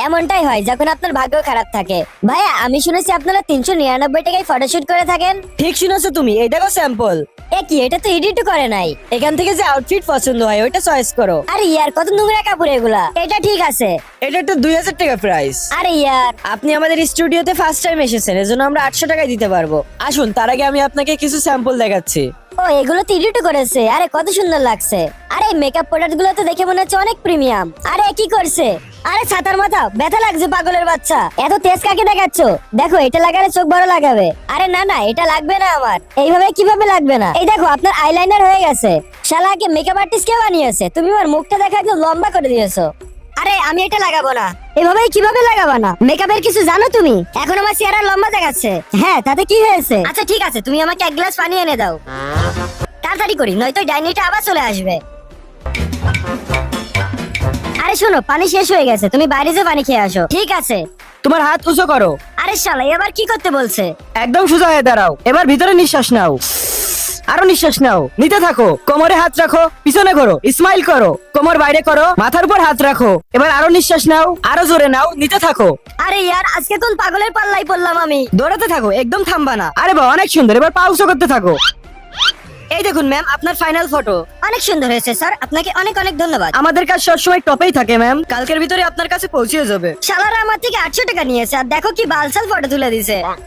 এমনটাই হয় যখন আপনার ভাগ্য খারাপ থাকে। ভাইয়া আমি শুনেছি আপনারা 399 টাকায় ফটোশুট করে থাকেন। ঠিক শুনেছো তুমি, এই দেখো স্যাম্পল। এ কি, এটা তো এডিট করে নাই। এখান থেকে যে আউটফিট পছন্দ হয় ওইটা চয়েস করো। আরে ইয়ার কত নোংরা কাপড় এগুলা। এটা ঠিক আছে। এটা একটা 2000 টাকা প্রাইস। আরে ইয়ার আপনি আমাদের স্টুডিওতে ফার্স্ট টাইম এসেছেন, এজন্য আমরা 800 টাকায় দিতে পারবো। আসুন, তার আগে আমি আপনাকে কিছু স্যাম্পল দেখাচ্ছি। ও এগুলো তো এডিট করেছে। আরে কত সুন্দর লাগছে। আরে মেকআপ প্রোডাক্ট গুলো তো দেখে মনে হচ্ছে অনেক প্রিমিয়াম। আরে কি করছে? আরে ছাতার মাথা ব্যথা লাগছে পাগলের বাচ্চা। এত তেজ কাকে দেখাচ্ছ? দেখো এটা লাগালে চোখ বড় লাগাবে। আরে না না, এটা লাগবে না আমার। এইভাবে কিভাবে লাগবে না? এই দেখো আপনার আইলাইনার হয়ে গেছে। শালাকে মেকআপ আর্টিস্ট কে বানিয়েছে? তুমি আমার মুখটা দেখা একদম লম্বা করে দিয়েছো। আরে আমি এটা লাগাবো না। এভাবে কিভাবে লাগাবো না? মেকআপের কিছু জানো তুমি? এখন আমার চেহারা লম্বা দেখাচ্ছে। হ্যাঁ তাতে কি হয়েছে? আচ্ছা ঠিক আছে, তুমি আমাকে 1 গ্লাস পানি এনে দাও। তাড়াতাড়ি করি, নয়তো ডাইনিটা আবার চলে আসবে। আরে শোনো, পানি শেষ হয়ে গেছে, তুমি বাইরে যে পানি খেয়ে আসো। ঠিক আছে। তোমার হাত উঁচু করো। আরে শালা এবার কি করতে বলছে? একদম সোজা হয়ে দাঁড়াও। এবার ভিতরে নিঃশ্বাস নাও, আরো নিঃশ্বাস নাও, নিতে থাকো। কোমরে হাত রাখো, পিছনে করো, স্মাইল করো, কোমর বাইরে করো, মাথার উপর হাত রাখো। এবার আরো নিঃশ্বাস নাও, আরো জোরে নাও, নিতে থাকো। আরে ইয়ার আজকে কোন পাগলের পাল্লাই পড়লাম আমি। দৌড়াতে থাকো, একদম থামবা না। আরে বাহ, অনেক সুন্দর। এবার পা উঁচু করতে থাকো। এই দেখুন ম্যাম, আপনার ফাইনাল ফটো। অনেক সুন্দর হয়েছে স্যার, আপনাকে অনেক অনেক ধন্যবাদ। আমাদের কাজ সবসময় টপেই থাকে ম্যাম, কালকের ভিতরে আপনার কাছে পৌঁছে যাবে। শালারা আমার থেকে 800 টাকা নিয়েছে, আর দেখো কি বালসাল ফটো তুলে দিছে।